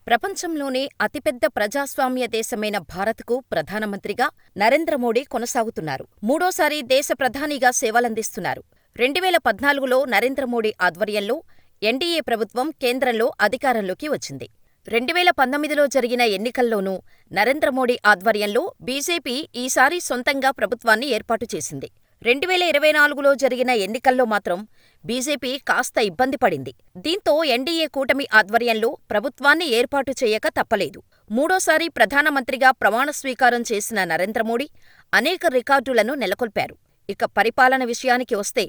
ప్రపంచంలోనే అతిపెద్ద ప్రజాస్వామ్య దేశమైన భారత్కు ప్రధానమంత్రిగా నరేంద్ర మోడీ కొనసాగుతున్నారు. మూడోసారి దేశ ప్రధానిగా సేవలందిస్తున్నారు. 2014లో నరేంద్ర మోడీ ఆధ్వర్యంలో ఎన్డీఏ ప్రభుత్వం కేంద్రంలో అధికారంలోకి వచ్చింది. 2019లో జరిగిన ఎన్నికల్లోనూ నరేంద్ర మోడీ ఆధ్వర్యంలో బీజేపీ ఈసారి సొంతంగా ప్రభుత్వాన్ని ఏర్పాటు చేసింది. 2024లో జరిగిన ఎన్నికల్లో మాత్రం బీజేపీ కాస్త ఇబ్బంది పడింది. దీంతో ఎన్డీఏ కూటమి ఆధ్వర్యంలో ప్రభుత్వాన్ని ఏర్పాటు చేయక తప్పలేదు. మూడోసారి ప్రధానమంత్రిగా ప్రమాణ స్వీకారం చేసిన నరేంద్ర మోడీ అనేక రికార్డులను నెలకొల్పారు. ఇక పరిపాలన విషయానికి వస్తే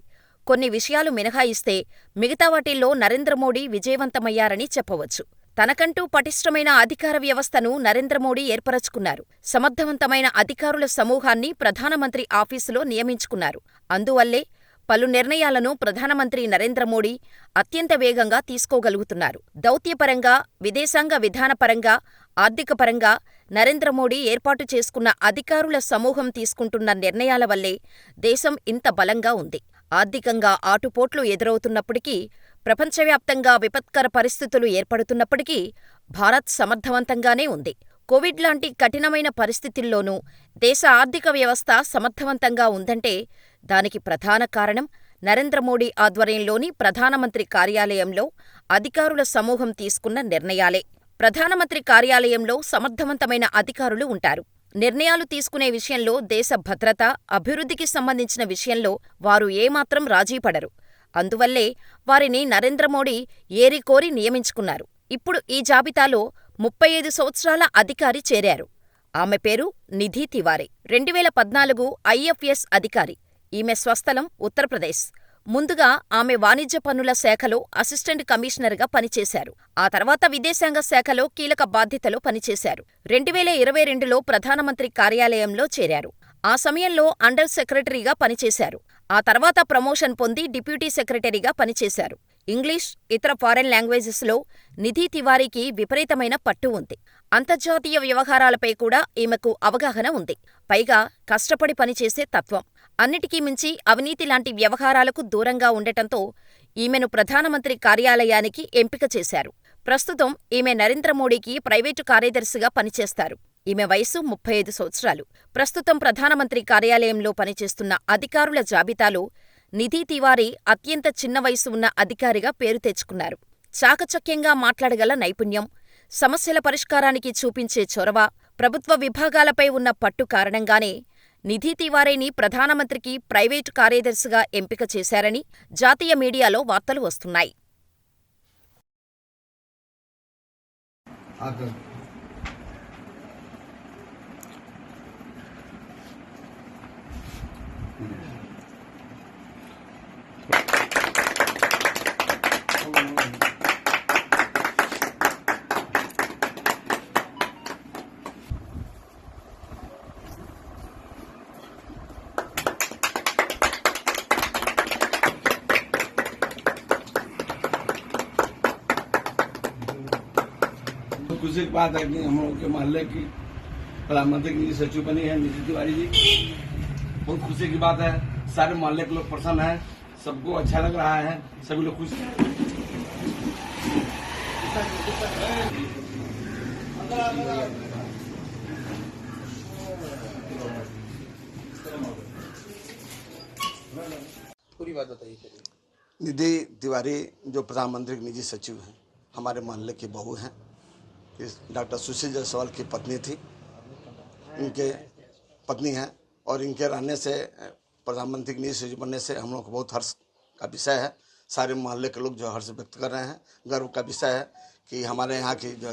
కొన్ని విషయాలు మినహాయిస్తే మిగతా వాటిల్లో నరేంద్ర మోడీ విజయవంతమయ్యారని చెప్పవచ్చు. తనకంటూ పటిష్టమైన అధికార వ్యవస్థను నరేంద్ర మోడీ ఏర్పరచుకున్నారు. సమర్థవంతమైన అధికారుల సమూహాన్ని ప్రధానమంత్రి ఆఫీసులో నియమించుకున్నారు. అందువల్లే పలు నిర్ణయాలను ప్రధానమంత్రి నరేంద్ర మోడీ అత్యంత వేగంగా తీసుకోగలుగుతున్నారు. దౌత్యపరంగా, విదేశాంగ విధానపరంగా, ఆర్థికపరంగా నరేంద్ర మోడీ ఏర్పాటు చేసుకున్న అధికారుల సమూహం తీసుకుంటున్న నిర్ణయాల వల్లే దేశం ఇంత బలంగా ఉంది. ఆర్థికంగా ఆటుపోట్లు ఎదురవుతున్నప్పటికీ, ప్రపంచవ్యాప్తంగా విపత్కర పరిస్థితులు ఏర్పడుతున్నప్పటికీ భారత్ సమర్థవంతంగానే ఉంది. కోవిడ్ లాంటి కఠినమైన పరిస్థితుల్లోనూ దేశ ఆర్థిక వ్యవస్థ సమర్థవంతంగా ఉందంటే దానికి ప్రధాన కారణం నరేంద్ర మోడీ ఆధ్వర్యంలోని ప్రధానమంత్రి కార్యాలయంలో అధికారుల సమూహం తీసుకున్న నిర్ణయాలే. ప్రధానమంత్రి కార్యాలయంలో సమర్థవంతమైన అధికారులు ఉంటారు. నిర్ణయాలు తీసుకునే విషయంలో, దేశ భద్రత, అభివృద్ధికి సంబంధించిన విషయంలో వారు ఏమాత్రం రాజీపడరు. అందువల్లే వారిని నరేంద్ర మోడీ ఏరికోరి నియమించుకున్నారు. ఇప్పుడు ఈ జాబితాలో 35 సంవత్సరాల అధికారి చేరారు. ఆమె పేరు నిధి తివారీ. 2014 ఐఎఫ్ఎస్ అధికారి. ఈమె స్వస్థలం ఉత్తరప్రదేశ్. ముందుగా ఆమె వాణిజ్య పన్నుల శాఖలో అసిస్టెంట్ కమిషనర్గా పనిచేశారు. ఆ తర్వాత విదేశాంగ శాఖలో కీలక బాధ్యతలు పనిచేశారు. 2022లో ప్రధానమంత్రి కార్యాలయంలో చేరారు. ఆ సమయంలో అండర్ సెక్రటరీగా పనిచేశారు. ఆ తర్వాత ప్రమోషన్ పొంది డిప్యూటీ సెక్రటరీగా పనిచేశారు. ఇంగ్లీష్, ఇతర ఫారెన్ లాంగ్వేజెస్లో నిధి తివారీకి విపరీతమైన పట్టు ఉంది. అంతర్జాతీయ వ్యవహారాలపై కూడా ఈమెకు అవగాహన ఉంది. పైగా కష్టపడి పనిచేసే తత్వం. అన్నిటికీ మించి అవినీతి లాంటి వ్యవహారాలకు దూరంగా ఉండటంతో ఈమెను ప్రధానమంత్రి కార్యాలయానికి ఎంపిక చేశారు. ప్రస్తుతం ఈమె నరేంద్ర మోడీకి ప్రైవేటు కార్యదర్శిగా పనిచేస్తారు. ఈమె వయసు 35 సంవత్సరాలు. ప్రస్తుతం ప్రధానమంత్రి కార్యాలయంలో పనిచేస్తున్న అధికారుల జాబితాలో నిధి తివారీ అత్యంత చిన్న వయసు ఉన్న అధికారిగా పేరు తెచ్చుకున్నారు. చాకచక్యంగా మాట్లాడగల నైపుణ్యం, సమస్యల పరిష్కారానికి చూపించే చొరవ, ప్రభుత్వ విభాగాలపై ఉన్న పట్టు కారణంగానే నిధి తివారీని ప్రధానమంత్రికి ప్రైవేటు కార్యదర్శిగా ఎంపిక చేశారని జాతీయ మీడియాలో వార్తలు వస్తున్నాయి. खुशी की बात है कि हम लोग के मोहल्ले की प्रधानमंत्री की सचिव बनी है निधि तिवारी जी। बहुत खुशी की बात है। सारे मोहल्ले के लोग प्रसन्न हैं, सबको अच्छा लग रहा है, सभी लोग खुश हैं। पूरी बात बताइए। निधि तिवारी जो प्रधानमंत्री की निजी सचिव हैं, हमारे मोहल्ले की बहू हैं। डॉक्टर सुशील जायसवाल की पत्नी थी, इनके पत्नी हैं और इनके रहने से प्रधानमंत्री की निजी सचिव बनने से हम लोग को बहुत हर्ष का विषय है। सारे मोहल्ले के लोग जो हर्ष व्यक्त कर रहे हैं, गर्व का विषय है कि हमारे यहाँ की जो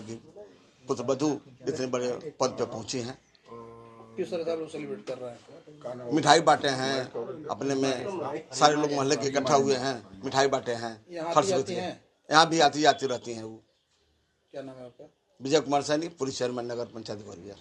पुत्रवधू इतने बड़े पद पे पहुँची हैं। किस तरह से लोग सेलिब्रेट कर रहे हैं? मिठाई बांटे हैं, अपने में सारे लोग मोहल्ले के इकट्ठा हुए हैं, मिठाई बांटे हैं, हर्ष व्यक्त हैं। यहाँ भी आती रहती हैं। वो क्या नाम है आपका? विजय कुमार सैनी, पुलिस चेयरमैन नगर पंचायत ग्वालियर।